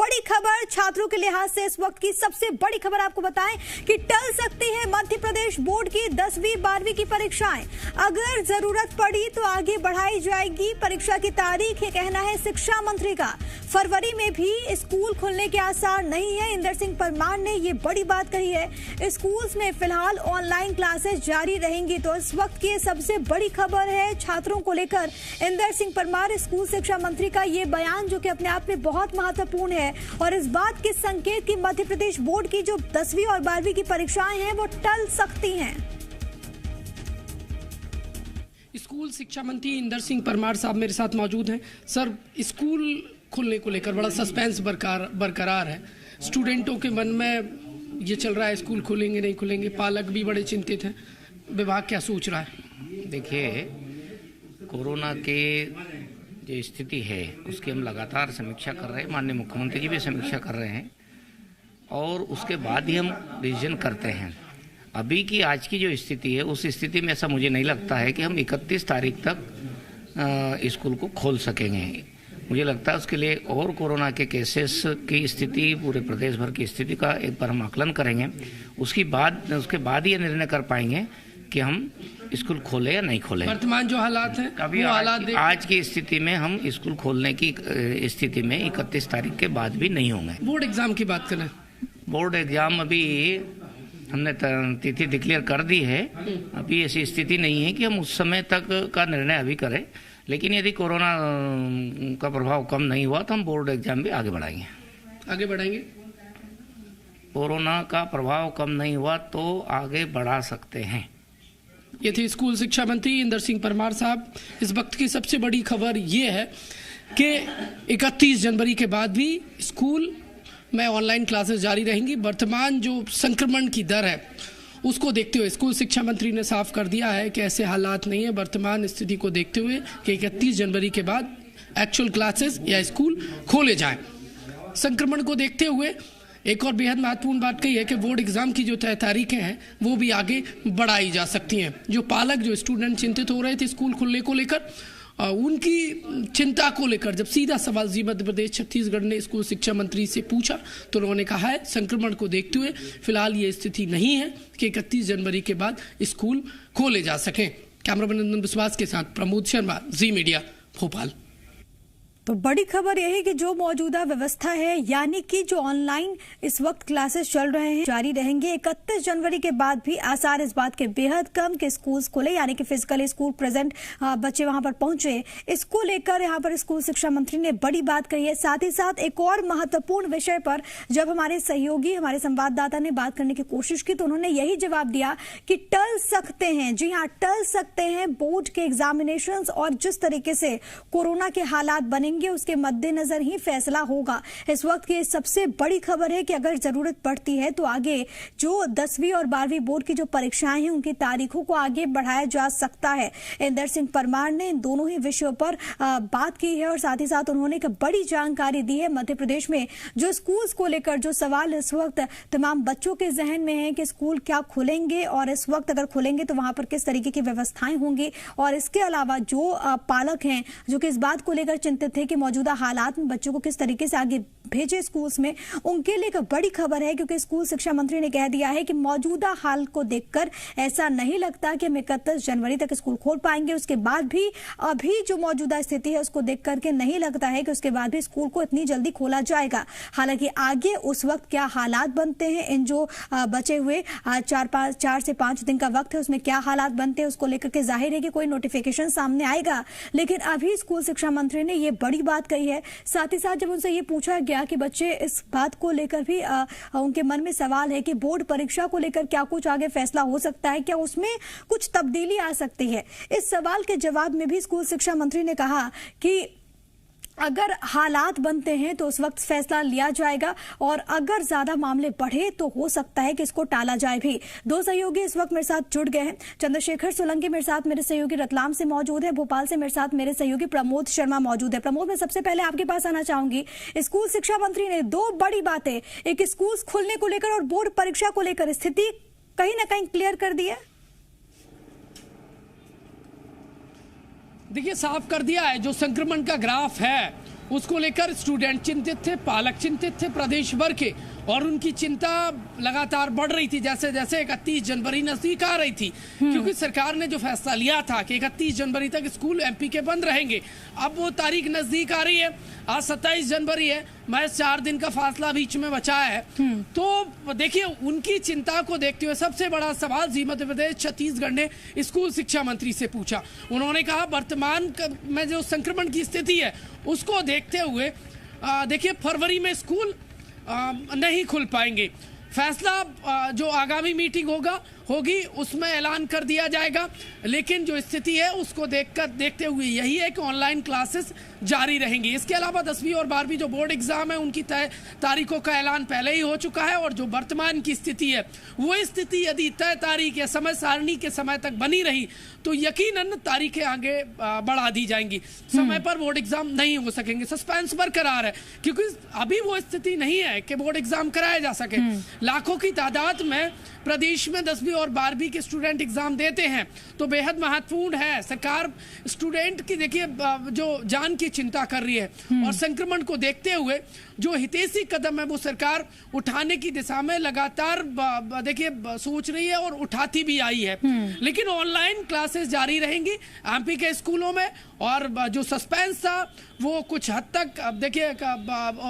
बड़ी खबर छात्रों के लिहाज से इस वक्त की सबसे बड़ी खबर आपको बताएं कि टल सकती है मध्य प्रदेश बोर्ड की 10वीं 12वीं की परीक्षाएं। अगर जरूरत पड़ी तो आगे बढ़ाई जाएगी परीक्षा की तारीख, ये कहना है शिक्षा मंत्री का। फरवरी में भी स्कूल खुलने के आसार नहीं है, इंदर सिंह परमार ने ये बड़ी बात कही है। स्कूल्स में फिलहाल ऑनलाइन क्लासेस जारी रहेंगी। तो इस वक्त की सबसे बड़ी खबर है छात्रों को लेकर इंदर सिंह परमार स्कूल शिक्षा मंत्री का ये बयान, जो कि अपने आप में बहुत महत्वपूर्ण है और इस बात के संकेत कि मध्य प्रदेश बोर्ड की जो 10वीं और 12वीं की परीक्षाएं हैं वो टल सकती हैं। स्कूल शिक्षा मंत्री इंदर सिंह परमार साहब मेरे साथ मौजूद हैं। सर, स्कूल खुलने को लेकर बड़ा सस्पेंस बरकरार है। स्टूडेंटों के मन में ये चल रहा है स्कूल खुलेंगे नहीं खुलेंगे, पालक भी बड़े चिंतित हैं। विभाग क्या सोच रहा है? देखिए, कोरोना के जो स्थिति है उसकी हम लगातार समीक्षा कर रहे हैं, माननीय मुख्यमंत्री जी भी समीक्षा कर रहे हैं और उसके बाद ही हम डिसीजन करते हैं। अभी की आज की जो स्थिति है उस स्थिति में ऐसा मुझे नहीं लगता है कि हम 31 तारीख तक स्कूल को खोल सकेंगे। मुझे लगता है उसके लिए और कोरोना के केसेस की स्थिति, पूरे प्रदेश भर की स्थिति का एक बार हम आकलन करेंगे। उसके बाद ही ये निर्णय कर पाएंगे कि हम स्कूल खोले या नहीं खोले। वर्तमान जो हालात हैं अभी आज की स्थिति में हम स्कूल खोलने की स्थिति में 31 तारीख के बाद भी नहीं होंगे। बोर्ड एग्जाम की बात करें, बोर्ड एग्जाम अभी हमने तिथि डिक्लेयर कर दी है। अभी ऐसी स्थिति नहीं है कि हम उस समय तक का निर्णय अभी करें, लेकिन यदि कोरोना का प्रभाव कम नहीं हुआ तो हम बोर्ड एग्जाम भी आगे बढ़ाएंगे। कोरोना का प्रभाव कम नहीं हुआ तो आगे बढ़ा सकते हैं। ये थे स्कूल शिक्षा मंत्री इंदर सिंह परमार साहब। इस वक्त की सबसे बड़ी खबर ये है कि 31 जनवरी के बाद भी स्कूल में ऑनलाइन क्लासेस जारी रहेंगी। वर्तमान जो संक्रमण की दर है उसको देखते हुए स्कूल शिक्षा मंत्री ने साफ कर दिया है कि ऐसे हालात नहीं है। वर्तमान स्थिति को देखते हुए कि 31 जनवरी के बाद एक्चुअल क्लासेस या स्कूल खोले जाएं। संक्रमण को देखते हुए एक और बेहद महत्वपूर्ण बात कही है कि बोर्ड एग्जाम की जो तय तारीखें हैं वो भी आगे बढ़ाई जा सकती हैं। जो पालक, जो स्टूडेंट चिंतित हो रहे थे स्कूल खुलने को लेकर, उनकी चिंता को लेकर जब सीधा सवाल जी मध्य प्रदेश छत्तीसगढ़ ने स्कूल शिक्षा मंत्री से पूछा तो उन्होंने कहा है संक्रमण को देखते हुए फिलहाल ये स्थिति नहीं है कि 31 जनवरी के बाद स्कूल खोले जा सकें। कैमरामैन नंदन विश्वास के साथ प्रमोद शर्मा, जी मीडिया, भोपाल। तो बड़ी खबर यह है कि जो मौजूदा व्यवस्था है, यानी कि जो ऑनलाइन इस वक्त क्लासेस चल रहे हैं जारी रहेंगे। 31 जनवरी के बाद भी आसार इस बात के बेहद कम कि स्कूल खुले, यानी कि फिजिकली स्कूल प्रेजेंट बच्चे वहां पर पहुंचे। इसको लेकर यहां पर स्कूल शिक्षा मंत्री ने बड़ी बात कही है। साथ ही साथ एक और महत्वपूर्ण विषय पर जब हमारे सहयोगी, हमारे संवाददाता ने बात करने की कोशिश की तो उन्होंने यही जवाब दिया कि टल सकते हैं। जी हाँ, टल सकते हैं बोर्ड के एग्जामिनेशंस और जिस तरीके से कोरोना के हालात बने उसके मद्देनजर ही फैसला होगा। इस वक्त की सबसे बड़ी खबर है कि अगर जरूरत पड़ती है तो आगे जो 10वीं और 12वीं बोर्ड की जो परीक्षाएं हैं उनकी तारीखों को आगे बढ़ाया जा सकता है। इंदर सिंह परमार ने इन दोनों ही विषयों पर बात की है और साथ ही साथ उन्होंने एक बड़ी जानकारी दी है। मध्य प्रदेश में जो स्कूल्स को लेकर जो सवाल इस वक्त तमाम बच्चों के जहन में है कि स्कूल क्या खुलेंगे और इस वक्त अगर खुलेंगे तो वहां पर किस तरीके की व्यवस्थाएं होंगी, और इसके अलावा जो पालक हैं जो कि इस बात को लेकर चिंतित थे कि मौजूदा हालात में बच्चों को किस तरीके से आगे भेजे स्कूल्स में, उनके लिए एक बड़ी खबर है। क्योंकि स्कूल शिक्षा मंत्री ने कह दिया है कि मौजूदा हाल को देखकर ऐसा नहीं लगता कि हम 31 जनवरी तक स्कूल खोल पाएंगे। उसके बाद भी अभी जो मौजूदा स्थिति है उसको देख करके नहीं लगता है कि उसके बाद भी स्कूल को इतनी जल्दी खोला जाएगा। हालांकि आगे उस वक्त क्या हालात बनते हैं, इन जो बचे हुए 4 से 5 दिन का वक्त है उसमें क्या हालात बनते हैं उसको लेकर के जाहिर है कि कोई नोटिफिकेशन सामने आएगा। लेकिन अभी स्कूल शिक्षा मंत्री ने ये बड़ी बात कही है। साथ ही साथ जब उनसे ये पूछा गया कि बच्चे इस बात को लेकर भी उनके मन में सवाल है कि बोर्ड परीक्षा को लेकर क्या कुछ आगे फैसला हो सकता है, क्या उसमें कुछ तब्दीली आ सकती है, इस सवाल के जवाब में भी स्कूल शिक्षा मंत्री ने कहा कि अगर हालात बनते हैं तो उस वक्त फैसला लिया जाएगा और अगर ज्यादा मामले बढ़े तो हो सकता है कि इसको टाला जाए भी। दो सहयोगी इस वक्त मेरे साथ जुड़ गए हैं। चंद्रशेखर सोलंकी मेरे साथ, मेरे सहयोगी रतलाम से मौजूद है। भोपाल से मेरे साथ मेरे सहयोगी प्रमोद शर्मा मौजूद है। प्रमोद, मैं सबसे पहले आपके पास आना चाहूंगी। स्कूल शिक्षा मंत्री ने दो बड़ी बातें, एक स्कूल खुलने को लेकर और बोर्ड परीक्षा को लेकर स्थिति कहीं ना कहीं क्लियर कर दी है। देखिए, साफ कर दिया है जो संक्रमण का ग्राफ है उसको लेकर स्टूडेंट चिंतित थे, पालक चिंतित थे प्रदेश भर के, और उनकी चिंता लगातार बढ़ रही थी जैसे जैसे 31 जनवरी नजदीक आ रही थी, क्योंकि सरकार ने जो फैसला लिया था कि 31 जनवरी तक स्कूल एमपी के बंद रहेंगे, अब वो तारीख नजदीक आ रही है। आज 27 जनवरी है, महज 4 दिन का फासला बीच में बचा है। तो देखिए, उनकी चिंता को देखते हुए सबसे बड़ा सवाल जी मध्य प्रदेश छत्तीसगढ़ ने स्कूल शिक्षा मंत्री से पूछा। उन्होंने कहा वर्तमान में जो संक्रमण की स्थिति है उसको देखते हुए देखिए फरवरी में स्कूल नहीं खुल पाएंगे। फैसला जो आगामी मीटिंग होगी उसमें ऐलान कर दिया जाएगा, लेकिन जो स्थिति है उसको देखते हुए यही है कि ऑनलाइन क्लासेस जारी रहेंगी। इसके अलावा 10वीं और 12वीं जो बोर्ड एग्जाम है उनकी तय तारीखों का ऐलान पहले ही हो चुका है, और जो वर्तमान की स्थिति है वो स्थिति यदि तय तारीख या समय सारणी के समय तक बनी रही तो यकीनन तारीखें आगे बढ़ा दी जाएंगी। समय पर बोर्ड एग्जाम नहीं हो सकेंगे। सस्पेंस बरकरार है क्योंकि अभी वो स्थिति नहीं है कि बोर्ड एग्जाम कराया जा सके। लाखों की तादाद में प्रदेश में 10वीं और 12वीं के स्टूडेंट एग्जाम देते हैं, तो बेहद महत्वपूर्ण है। सरकार स्टूडेंट की देखिए जो जान की चिंता कर रही है, और संक्रमण को देखते हुए जो हितैषी कदम है वो सरकार उठाने की दिशा में लगातार देखिए सोच रही है और उठाती भी आई है। लेकिन ऑनलाइन क्लासेस जारी रहेंगी एमपी के स्कूलों में, और जो सस्पेंस था वो कुछ हद तक देखिए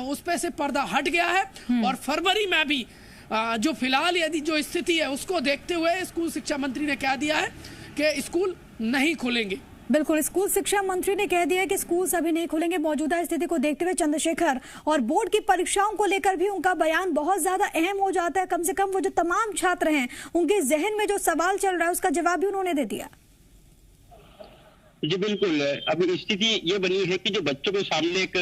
उस पे से पर्दा हट गया है। और फरवरी में भी जो फिलहाल यदि जो स्थिति है उसको देखते हुए स्कूल शिक्षा मंत्री ने कह दिया है कि स्कूल नहीं खुलेंगे। बिल्कुल, स्कूल शिक्षा मंत्री ने कह दिया है कि स्कूल अभी नहीं खुलेंगे। मौजूदा स्थिति को देखते हुए चंद्रशेखर, और बोर्ड की परीक्षाओं को लेकर भी उनका बयान बहुत ज्यादा अहम हो जाता है। कम से कम वो जो तमाम छात्र हैं उनके जहन में जो सवाल चल रहा है उसका जवाब भी उन्होंने दे दिया। जी बिल्कुल, अब स्थिति ये बनी है कि जो बच्चों के सामने एक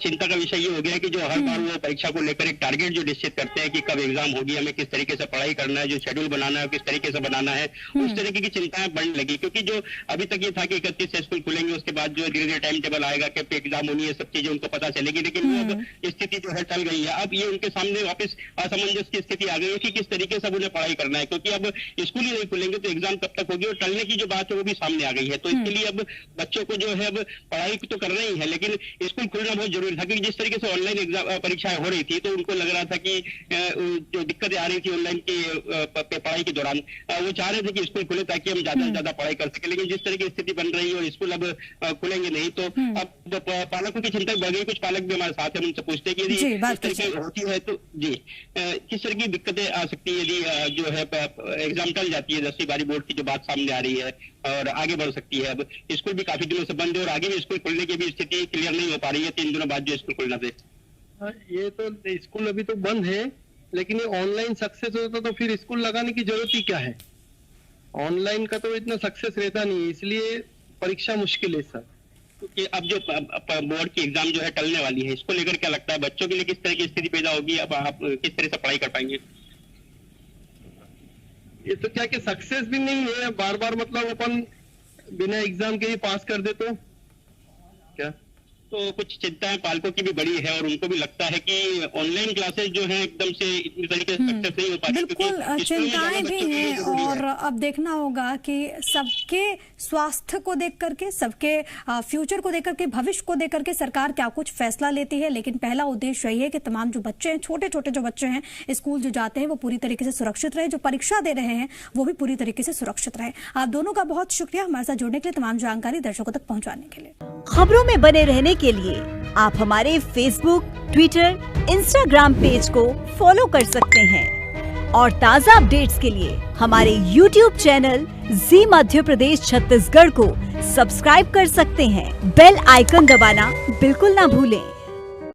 चिंता का विषय ये हो गया है कि जो हर बार वो परीक्षा को लेकर एक टारगेट जो निश्चित करते हैं कि कब एग्जाम होगी, हमें किस तरीके से पढ़ाई करना है, जो शेड्यूल बनाना है किस तरीके से बनाना है, उस तरीके की चिंताएं बढ़ने लगी। क्योंकि जो अभी तक ये था कि 31 से स्कूल खुलेंगे, उसके बाद जो धीरे धीरे टाइम टेबल आएगा, कब एग्जाम होनी है, सब चीजें उनको पता चलेगी। लेकिन वो अब स्थिति जो है टल गई है। अब ये उनके सामने वापस असमंजस की स्थिति आ गई है कि किस तरीके से उन्हें पढ़ाई करना है, क्योंकि अब स्कूल ही नहीं खुलेंगे तो एग्जाम कब तक होगी, और टलने की जो बात है वो भी सामने आ गई है। तो इसके लिए अब बच्चों को जो है अब पढ़ाई तो करना ही है, लेकिन स्कूल खुलना बहुत जरूरी था। क्योंकि जिस तरीके से ऑनलाइन एग्जाम परीक्षाएं हो रही थी तो उनको लग रहा था कि जो दिक्कतें आ रही थी ऑनलाइन की पढ़ाई के दौरान, वो चाह रहे थे कि स्कूल खुले ताकि हम ज्यादा से ज्यादा पढ़ाई कर सके। लेकिन जिस तरह की स्थिति बन रही है और स्कूल अब खुलेंगे नहीं तो अब पालकों की चिंता बढ़ गई। कुछ पालक भी हमारे साथ हैं, उनसे पूछते हैं कि यदि इस तरह की होती है तो जी किस तरह की दिक्कतें आ सकती है यदि जो है एग्जाम टल जाती है। 10वीं 12वीं बोर्ड की जो बात सामने आ रही है और आगे बढ़ सकती है। अब स्कूल भी काफी दिनों से बंद है और आगे भी स्कूल खुलने की भी स्थिति क्लियर नहीं हो पा रही है 3 दिनों बाद जो स्कूल खुलना थे। ये तो स्कूल अभी तो बंद है, लेकिन ये ऑनलाइन सक्सेस होता तो फिर स्कूल लगाने की जरूरत ही क्या है। ऑनलाइन का तो इतना सक्सेस रहता नहीं, इसलिए परीक्षा मुश्किल है सर। क्योंकि अब जो बोर्ड की एग्जाम जो है टलने वाली है, इसको लेकर क्या लगता है बच्चों के लिए किस तरह की स्थिति पैदा होगी? अब आप किस तरह से पढ़ाई कर पाएंगे? ये तो क्या कि सक्सेस भी नहीं है, बार बार मतलब अपन बिना एग्जाम के ही पास कर दे तो क्या। तो कुछ चिंताएं पालकों की भी बड़ी है और उनको भी लगता है कि ऑनलाइन क्लासेस जो है एकदम से इतनी तरीके से सक्सेस नहीं हो पाती। बिल्कुल चिंताएं भी हैं, और अब देखना होगा कि सबके स्वास्थ्य को देख करके, सबके फ्यूचर को देख करके, भविष्य को देख करके सरकार क्या कुछ फैसला लेती है। लेकिन पहला उद्देश्य यही है कि तमाम जो बच्चे हैं, छोटे छोटे जो बच्चे हैं, स्कूल जो जाते हैं वो पूरी तरीके से सुरक्षित रहे, जो परीक्षा दे रहे हैं वो भी पूरी तरीके से सुरक्षित रहे। आप दोनों का बहुत शुक्रिया हमारे साथ जुड़ने के लिए, तमाम जानकारी दर्शकों तक पहुँचाने के लिए। खबरों में बने रहने के लिए आप हमारे फेसबुक, ट्विटर, इंस्टाग्राम पेज को फॉलो कर सकते हैं और ताज़ा अपडेट्स के लिए हमारे YouTube चैनल जी मध्य प्रदेश छत्तीसगढ़ को सब्सक्राइब कर सकते हैं। बेल आइकन दबाना बिल्कुल ना भूलें।